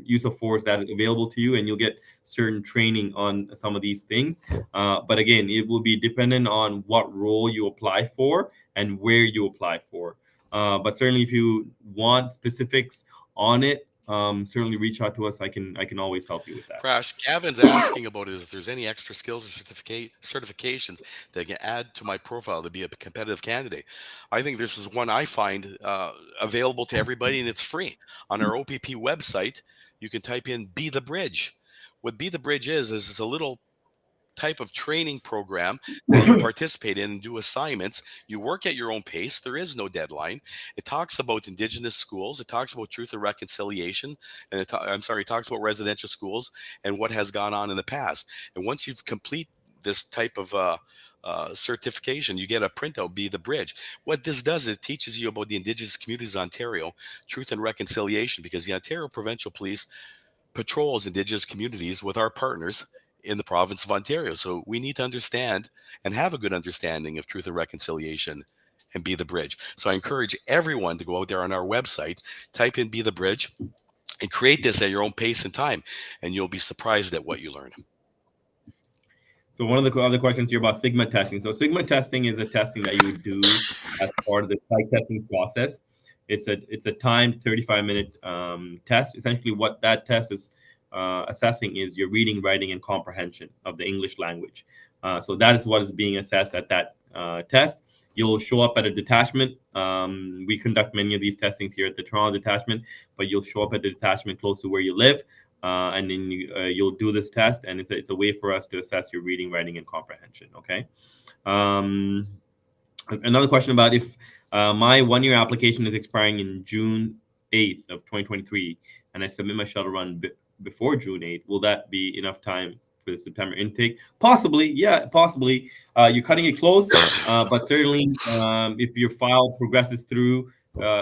Speaker 1: use of force that is available to you, and you'll get certain training on some of these things. But again, it will be dependent on what role you apply for and where you apply for. But certainly, if you want specifics on it, certainly reach out to us. I can always help you with that.
Speaker 2: Prash, Gavin's asking about is if there's any extra skills or certifications that can add to my profile to be a competitive candidate. I think this is one I find available to everybody, and it's free. On our OPP website, you can type in "Be the Bridge." What "Be the Bridge" is it's a little type of training program that you participate in and do assignments. You work at your own pace. There is no deadline. It talks about Indigenous schools. It talks about truth and reconciliation. And it talks about residential schools and what has gone on in the past. And once you've complete this type of certification, you get a printout, "Be the Bridge." What this does is it teaches you about the Indigenous communities of Ontario, truth and reconciliation, because the Ontario Provincial Police patrols Indigenous communities with our partners in the province of Ontario. So we need to understand and have a good understanding of truth and reconciliation and "Be the Bridge." So I encourage everyone to go out there on our website, type in "Be the Bridge," and create this at your own pace and time, and you'll be surprised at what you learn.
Speaker 1: So one of the other questions here about Sigma testing. So Sigma testing is a testing that you would do as part of the psych testing process. It's a timed 35-minute test. Essentially, what that test is assessing is your reading, writing, and comprehension of the English language. So that is what is being assessed at that test. You'll show up at a detachment. We conduct many of these testings here at the Toronto detachment, but you'll show up at the detachment close to where you live. and then you'll do this test, and it's a way for us to assess your reading, writing, and comprehension. Okay. Um, Another question about if my 1 year application is expiring in June 8th of 2023, and I submit my shuttle run before June 8th, will that be enough time for the September intake? Possibly, yeah, possibly. You're cutting it close, but certainly, if your file progresses through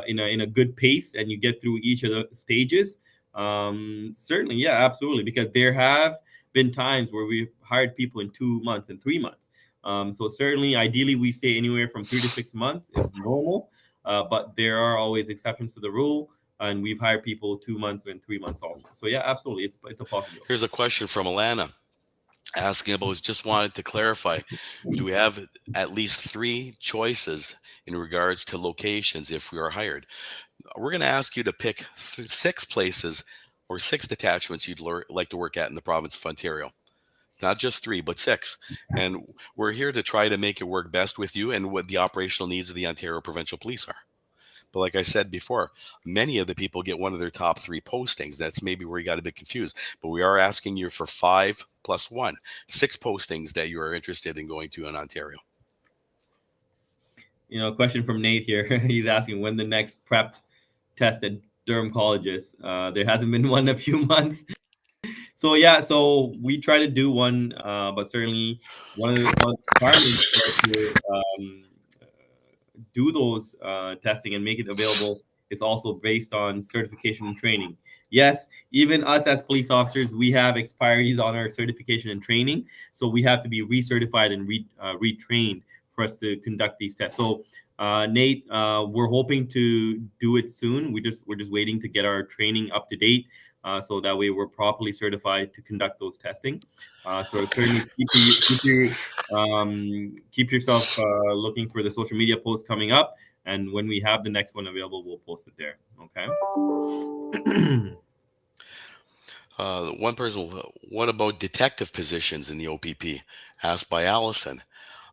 Speaker 1: in a good pace and you get through each of the stages, certainly, yeah, absolutely. Because there have been times where we've hired people in 2 months and 3 months. So certainly, ideally, we say anywhere from 3 to 6 months is normal, but there are always exceptions to the rule, and we've hired people 2 months and 3 months also. So yeah, absolutely, it's a possibility.
Speaker 2: Here's a question from Alana asking about, just wanted to clarify, do we have at least three choices in regards to locations if we are hired? We're going to ask you to pick six places or six detachments you'd like to work at in the province of Ontario. Not just three, but six. And we're here to try to make it work best with you and what the operational needs of the Ontario Provincial Police are. But like I said before, many of the people get one of their top three postings. That's maybe where you got a bit confused. But we are asking you for 5 plus 1, six postings that you are interested in going to in Ontario.
Speaker 1: A question from Nate here. He's asking when the next prep test at Durham colleges. There hasn't been one in a few months. So yeah, so we try to do one, but certainly one of the requirements for us to do those testing and make it available is also based on certification and training. Yes, even us as police officers, we have expiries on our certification and training, so we have to be recertified and retrained for us to conduct these tests. So, Nate, we're hoping to do it soon. We're just waiting to get our training up to date, so that way we're properly certified to conduct those testing. So certainly keep yourself looking for the social media posts coming up, and when we have the next one available, we'll post it there. Okay.
Speaker 2: One person, what about detective positions in the OPP? Asked by Allison.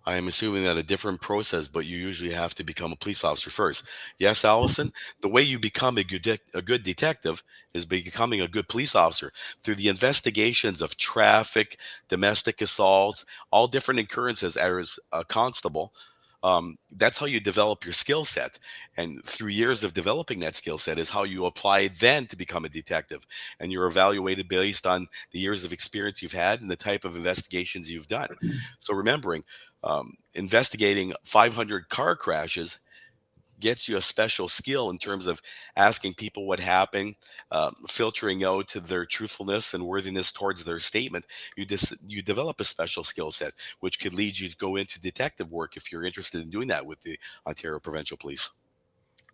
Speaker 2: I am assuming that a different process, but you usually have to become a police officer first. Yes, Allison, the way you become a good detective is by becoming a good police officer through the investigations of traffic, domestic assaults, all different occurrences as a constable. That's how you develop your skill set. And through years of developing that skill set is how you apply then to become a detective. And you're evaluated based on the years of experience you've had and the type of investigations you've done. So remembering, investigating 500 car crashes gets you a special skill in terms of asking people what happened, filtering out to their truthfulness and worthiness towards their statement. You develop a special skill set, which could lead you to go into detective work if you're interested in doing that with the Ontario Provincial Police.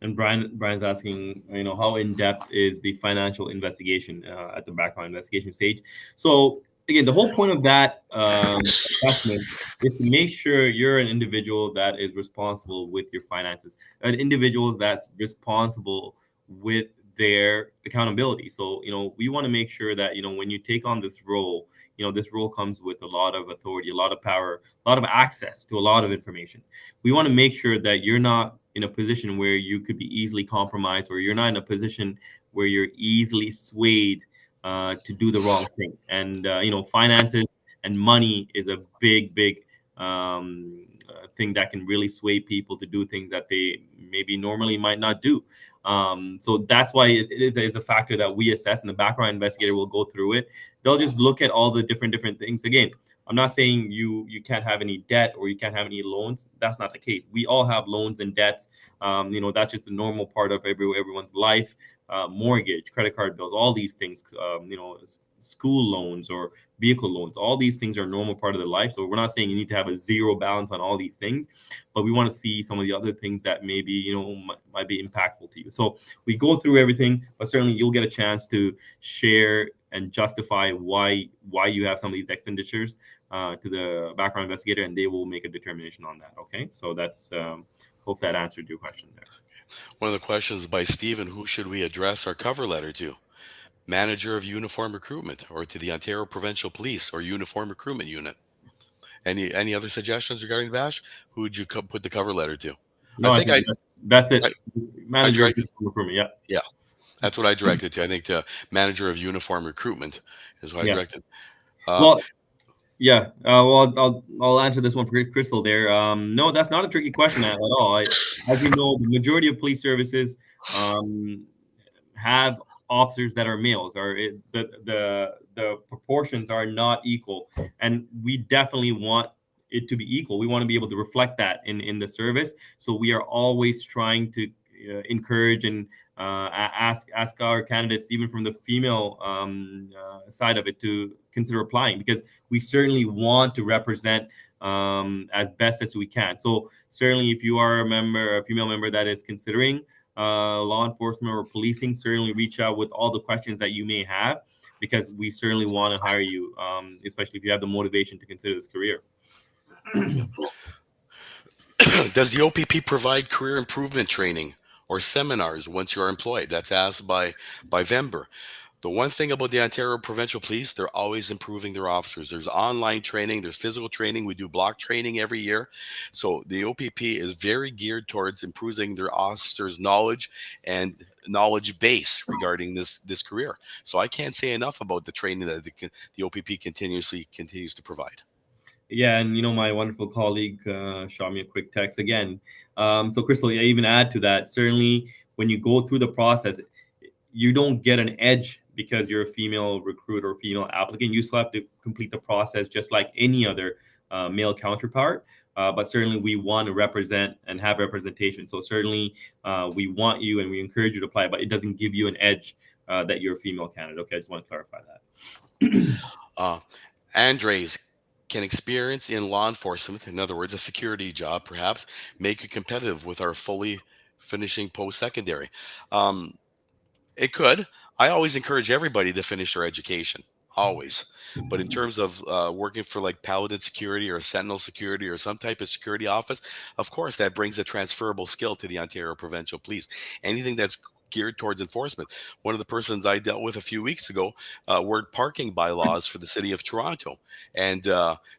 Speaker 1: And Brian's asking, how in depth is the financial investigation at the background investigation stage? So again, the whole point of that assessment is to make sure you're an individual that is responsible with your finances, an individual that's responsible with their accountability. So we want to make sure that when you take on this role, this role comes with a lot of authority, a lot of power, a lot of access to a lot of information. We want to make sure that you're not in a position where you could be easily compromised, or you're not in a position where you're easily swayed to do the wrong thing. And finances and money is a big thing that can really sway people to do things that they maybe normally might not do. So that's why it is a factor that we assess, and the background investigator will go through it. They'll just look at all the different things. Again, I'm not saying you can't have any debt or you can't have any loans. That's not the case. We all have loans and debts. That's just a normal part of everyone's life. Mortgage, credit card bills, all these things. School loans or vehicle loans. All these things are a normal part of their life. So we're not saying you need to have a zero balance on all these things, but we want to see some of the other things that maybe might be impactful to you. So we go through everything, but certainly you'll get a chance to share and justify why you have some of these expenditures to the background investigator, and they will make a determination on that. Okay, so that's hope that answered your question there.
Speaker 2: One of the questions by Stephen, who should we address our cover letter to? Manager of Uniform Recruitment, or to the Ontario Provincial Police or Uniform Recruitment Unit? Any other suggestions regarding Bash? Who would you put the cover letter to? I
Speaker 1: No, I
Speaker 2: think
Speaker 1: think that's it.
Speaker 2: I
Speaker 1: Manager of
Speaker 2: direct
Speaker 1: recruitment. Yeah.
Speaker 2: yeah. That's what I directed to. I think to manager of uniform recruitment is what I
Speaker 1: Yeah.
Speaker 2: directed. Uh,
Speaker 1: Well, yeah. Well, I'll answer this one for Crystal there. No, that's not a tricky question at all. As you know, the majority of police services um, have officers that are males, or the proportions are not equal, and we definitely want it to be equal. We want to be able to reflect that in the service. So we are always trying to encourage and ask our candidates, even from the female side of it, to consider applying, because we certainly want to represent as best as we can. So certainly, if you are a female member that is considering law enforcement or policing, certainly reach out with all the questions that you may have, because we certainly want to hire you, especially if you have the motivation to consider this career.
Speaker 2: does the OPP provide career improvement training or seminars once you are employed? That's asked by Vember. The one thing about the Ontario Provincial Police, they're always improving their officers. There's online training, there's physical training. We do block training every year. So the OPP is very geared towards improving their officers' knowledge and knowledge base regarding this career. So I can't say enough about the training that the OPP continues to provide.
Speaker 1: Yeah, and my wonderful colleague shot me a quick text again. So, Crystal, I even add to that. Certainly, when you go through the process, you don't get an edge because you're a female recruit or female applicant. You still have to complete the process just like any other male counterpart. But certainly, we want to represent and have representation. So certainly, we want you and we encourage you to apply, but it doesn't give you an edge that you're a female candidate. Okay, I just want to clarify that.
Speaker 2: Uh, Andres, can experience in law enforcement, in other words, a security job, perhaps, make you competitive with our fully finishing post secondary? Um, It could. I always encourage everybody to finish their education, always. But in terms of working for like Paladin Security or Sentinel Security or some type of security office, of course, that brings a transferable skill to the Ontario Provincial Police. Anything that's geared towards enforcement. One of the persons I dealt with a few weeks ago worked parking bylaws for the city of Toronto. And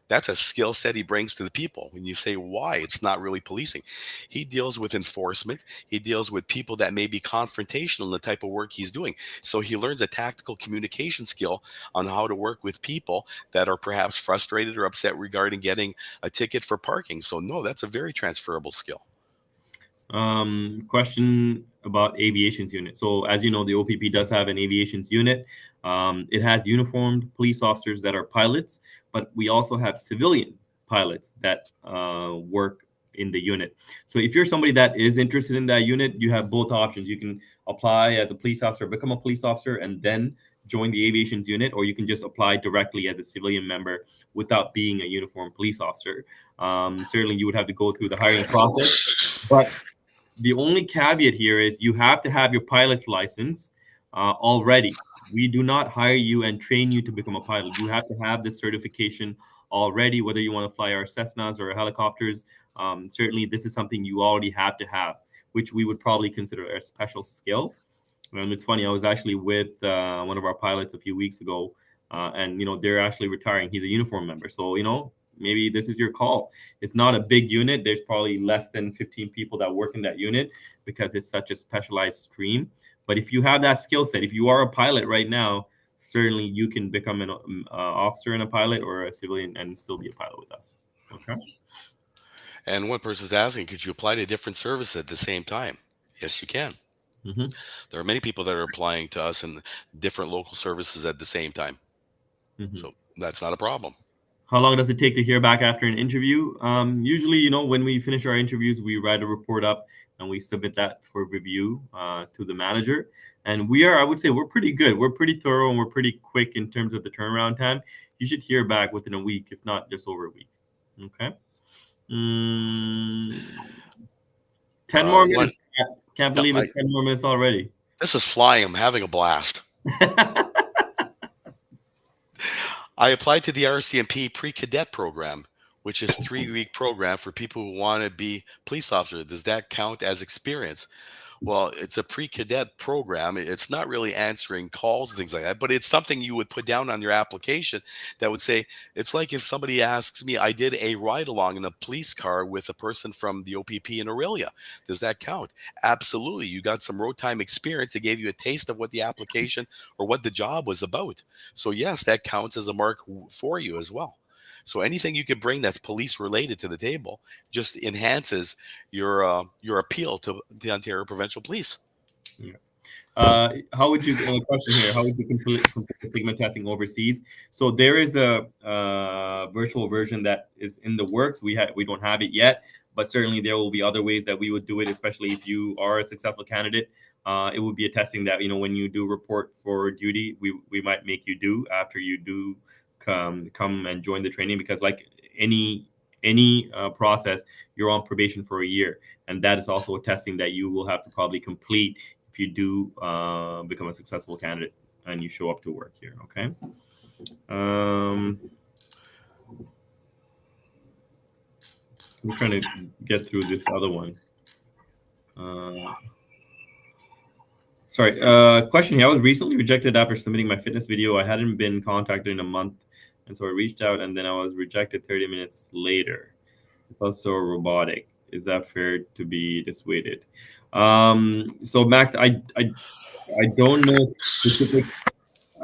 Speaker 2: that's a skill set he brings to the people. When you say why, it's not really policing. He deals with enforcement. He deals with people that may be confrontational in the type of work he's doing. So he learns a tactical communication skill on how to work with people that are perhaps frustrated or upset regarding getting a ticket for parking. So no, that's a very transferable skill.
Speaker 1: Question about aviations unit. So, as you know, the OPP does have an aviations unit. It has uniformed police officers that are pilots, but we also have civilian pilots that work in the unit. So, if you're somebody that is interested in that unit, you have both options. You can apply as a police officer, become a police officer, and then join the aviations unit, or you can just apply directly as a civilian member without being a uniformed police officer. Certainly, you would have to go through the hiring process, but the only caveat here is you have to have your pilot's license already. We do not hire you and train you to become a pilot. You have to have this certification already, whether you want to fly our Cessnas or helicopters. Certainly, this is something you already have to have, which we would probably consider a special skill. And it's funny, I was actually with one of our pilots a few weeks ago, and they're actually retiring. He's a uniform member, so maybe this is your call. It's not a big unit. There's probably less than 15 people that work in that unit because it's such a specialized stream. But if you have that skill set, if you are a pilot right now, certainly you can become an officer and a pilot, or a civilian and still be a pilot with us. Okay.
Speaker 2: And one person's asking, could you apply to different services at the same time? Yes, you can.
Speaker 1: Hmm.
Speaker 2: There are many people that are applying to us in different local services at the same time.
Speaker 1: Hmm.
Speaker 2: So that's not a problem.
Speaker 1: How long does it take to hear back after an interview? Usually, when we finish our interviews, we write a report up and we submit that for review to the manager. And I would say, we're pretty good. We're pretty thorough and we're pretty quick in terms of the turnaround time. You should hear back within a week, if not just over a week. Okay. Mm, 10 more
Speaker 2: One,
Speaker 1: minutes. Can't
Speaker 2: no,
Speaker 1: believe it's 10 more minutes already.
Speaker 2: this is flying. I'm having a blast. I applied to the RCMP pre-cadet program, which is 3-week program for people who want to be police officer. Does that count as experience? Well, it's a pre-cadet program. It's not really answering calls and things like that, but it's something you would put down on your application that would say, it's like if somebody asks me, I did a ride along in a police car with a person from the OPP in Aurelia. Does that count? Absolutely. You got some road time experience. It gave you a taste of what the application or what the job was about. So yes, that counts as a mark for you as well. So anything you could bring that's police related to the table just enhances your appeal to the Ontario Provincial Police.
Speaker 1: Yeah. How would you question here? How would you complete the pigment testing overseas? So there is a virtual version that is in the works. We don't have it yet, but certainly there will be other ways that we would do it. Especially if you are a successful candidate, it would be a testing that when you do report for duty, we might make you do after you do come and join the training because like any process, you're on probation for a year, and that is also a testing that you will have to probably complete if you do become a successful candidate and you show up to work here. Okay. Um, I'm trying to get through this other one. Uh, Sorry. Question here. I was recently rejected after submitting my fitness video. I hadn't been contacted in a month, and so I reached out, and then I was rejected 30 minutes later. It felt so robotic. Is that fair to be dissuaded? So Max, I don't know specifics.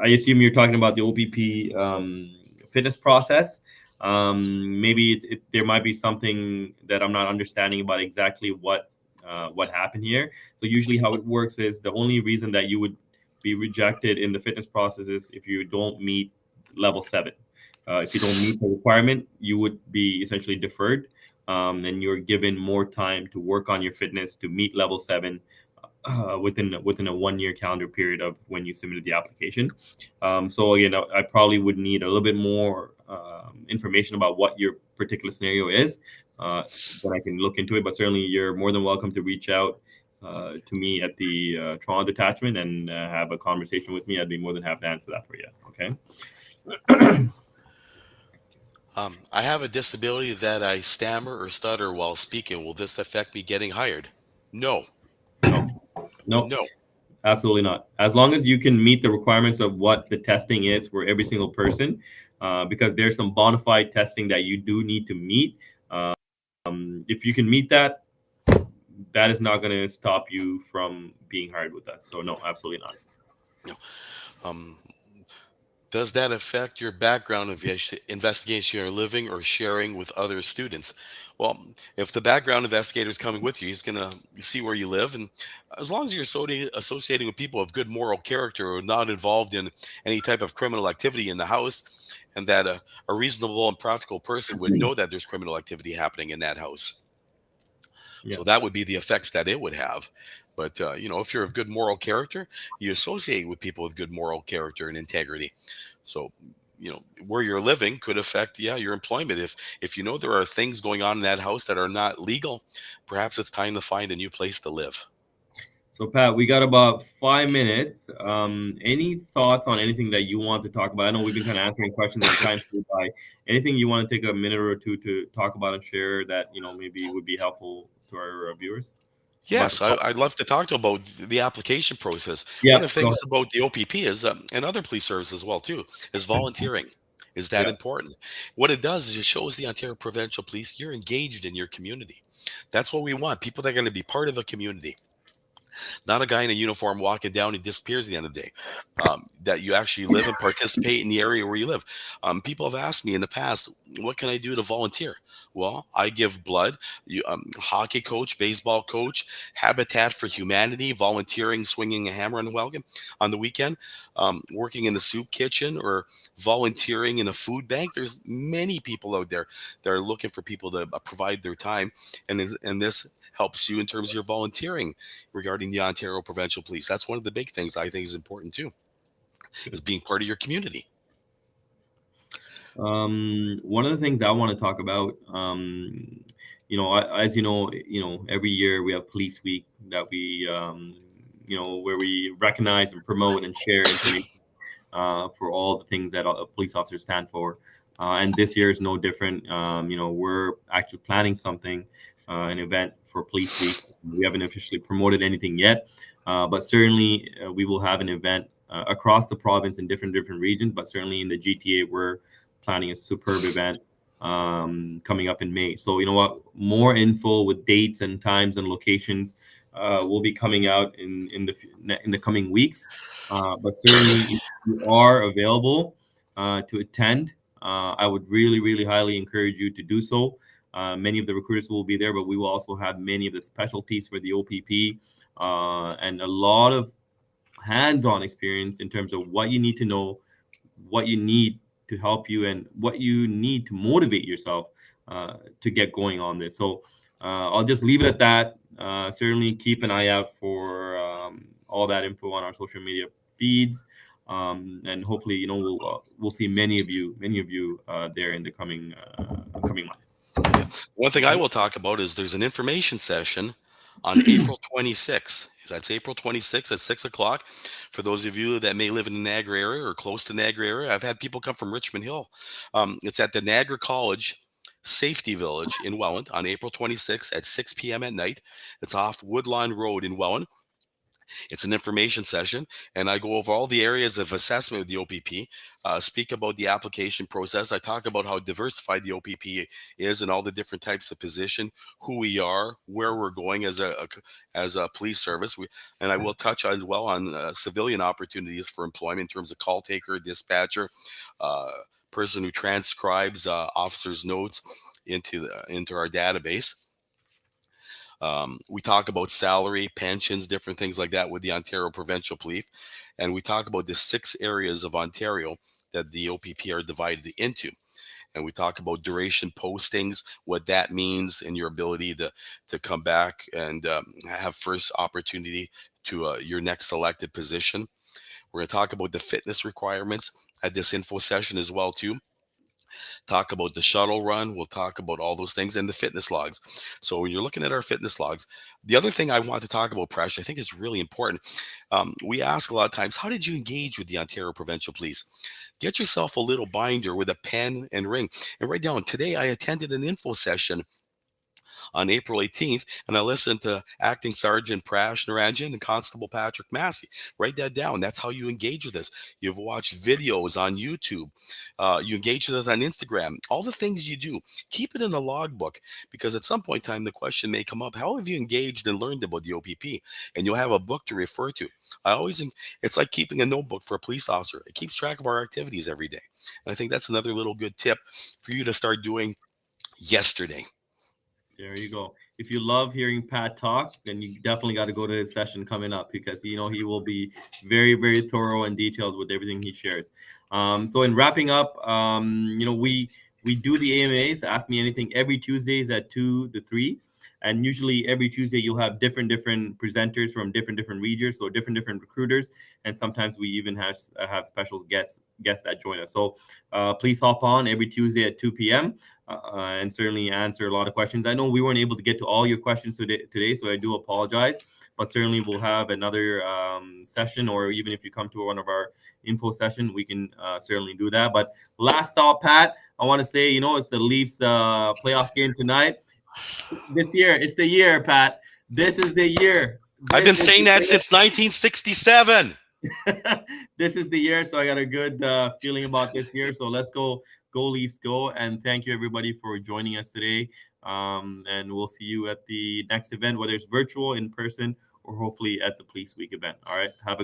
Speaker 1: I assume you're talking about the OPP fitness process. Maybe there might be something that I'm not understanding about exactly what happened here. So usually, how it works is the only reason that you would be rejected in the fitness process is if you don't meet level 7. If you don't meet the requirement, you would be essentially deferred, and you're given more time to work on your fitness to meet level 7 within a 1 year calendar period of when you submitted the application. So again, I probably would need a little bit more information about what your particular scenario is, then I can look into it. But certainly, you're more than welcome to reach out to me at the Toronto detachment and have a conversation with me. I'd be more than happy to answer that for you. Okay.
Speaker 2: I have a disability that I stammer or stutter while speaking. Will this affect me getting hired? No,
Speaker 1: No, no,
Speaker 2: no.
Speaker 1: absolutely not. As long as you can meet the requirements of what the testing is for every single person, because there's some bona fide testing that you do need to meet. If you can meet that, that is not going to stop you from being hired with us. So no, absolutely not.
Speaker 2: No. Um, does that affect your background investigation you're living or sharing with other students? Well, if the background investigator is coming with you, he's going to see where you live. And as long as you're associating with people of good moral character or not involved in any type of criminal activity in the house, and that a reasonable and practical person would know that there's criminal activity happening in that house.
Speaker 1: Yeah.
Speaker 2: So that would be the effects that it would have. But if you're of good moral character, you associate with people with good moral character and integrity. So where you're living could affect your employment. If you know there are things going on in that house that are not legal, perhaps it's time to find a new place to live.
Speaker 1: So Pat, we got about 5 minutes. Any thoughts on anything that you want to talk about? I know we've been kind of answering questions and time flew by. Anything you want to take a minute or two to talk about and share that maybe would be helpful to our viewers about the
Speaker 2: Yes, I'd love to talk to about the application process.
Speaker 1: Yeah,
Speaker 2: One of the
Speaker 1: go
Speaker 2: things
Speaker 1: ahead.
Speaker 2: about the OPP is, and other police services as well too, is volunteering. Is that
Speaker 1: Yeah.
Speaker 2: important? What it does is it shows the Ontario Provincial Police you're engaged in your community. That's what we want. People that are going to be part of a community, not a guy in a uniform walking down and disappears at the end of the day. That you actually live and participate in the area where you live. People have asked me in the past, what can I do to volunteer? Well, I give blood. Hockey coach, baseball coach, Habitat for Humanity, volunteering, swinging a hammer on the weekend, working in the soup kitchen or volunteering in a food bank. There's many people out there that are looking for people to provide their time, and this helps you in terms of your volunteering regarding the Ontario Provincial Police. That's one of the big things I think is important too, is being part of your community.
Speaker 1: One of the things I want to talk about, as every year we have Police Week that we, where we recognize and promote and share information for all the things that police officers stand for. And this year is no different. We're actually planning something an event for Police Week. We haven't officially promoted anything yet, but certainly we will have an event across the province in different regions. But certainly in the GTA, we're planning a superb event coming up in May. So you know what, more info with dates and times and locations will be coming out in the coming weeks. But certainly, if you are available to attend, I would really highly encourage you to do so. Many of the recruiters will be there, but we will also have many of the specialties for the OPP and a lot of hands-on experience in terms of what you need to know, what you need to help you, and what you need to motivate yourself to get going on this. So I'll just leave it at that. Certainly keep an eye out for all that info on our social media feeds. And hopefully, we'll see many of you there in the coming month.
Speaker 2: Yeah. One thing I will talk about is there's an information session on April 26th. That's April 26th at 6 o'clock. For those of you that may live in the Niagara area or close to Niagara area, I've had people come from Richmond Hill. It's at the Niagara College Safety Village in Welland on April 26th at 6 p.m. at night. It's off Woodlawn Road in Welland. It's an information session, and I go over all the areas of assessment with the OPP, speak about the application process. I talk about how diversified the OPP is and all the different types of position, who we are, where we're going as a police service. And I will touch as well on civilian opportunities for employment in terms of call taker, dispatcher, uh, person who transcribes officers' notes into our database. We talk about salary, pensions, different things like that with the Ontario Provincial Police. And we talk about the 6 areas of Ontario that the OPP are divided into. And we talk about duration postings, what that means, and your ability to come back and have first opportunity to your next selected position. We're going to talk about the fitness requirements at this info session as well too. Talk about the shuttle run. We'll talk about all those things and the fitness logs. So when you're looking at our fitness logs, the other thing I want to talk about, Presh, I think is really important. We ask a lot of times, how did you engage with the Ontario Provincial Police? Get yourself a little binder with a pen and ring and write down, today I attended an info session on April 18th, and I listened to Acting Sergeant Prash Naranjan and Constable Patrick Massey. Write that down. That's how you engage with us. You've watched videos on YouTube. You engage with us on Instagram. All the things you do, keep it in a logbook, because at some point in time, the question may come up, how have you engaged and learned about the OPP? And you'll have a book to refer to. It's like keeping a notebook for a police officer. It keeps track of our activities every day. And I think that's another little good tip for you to start doing yesterday.
Speaker 1: There you go. If you love hearing Pat talk, then you definitely got to go to his session coming up, because he will be very thorough and detailed with everything he shares. So in wrapping up, we do the AMAs, Ask Me Anything, every Tuesdays at 2 to 3, and usually every Tuesday you'll have different presenters from different regions, so different recruiters, and sometimes we even have special guests that join us. So please hop on every Tuesday at 2 p.m. And certainly answer a lot of questions. I know we weren't able to get to all your questions today, so I do apologize. But certainly we'll have another session, or even if you come to one of our info session, we can certainly do that. But last thought, Pat, I want to say, it's the Leafs playoff game tonight. This year, it's the year, Pat. This is the year.
Speaker 2: I've
Speaker 1: This
Speaker 2: been
Speaker 1: is
Speaker 2: saying
Speaker 1: the
Speaker 2: that
Speaker 1: year.
Speaker 2: since 1967.
Speaker 1: This is the year, so I got a good feeling about this year. So let's go Leafs, go! And thank you everybody for joining us today. And we'll see you at the next event, whether it's virtual, in person, or hopefully at the Police Week event. All right, have a good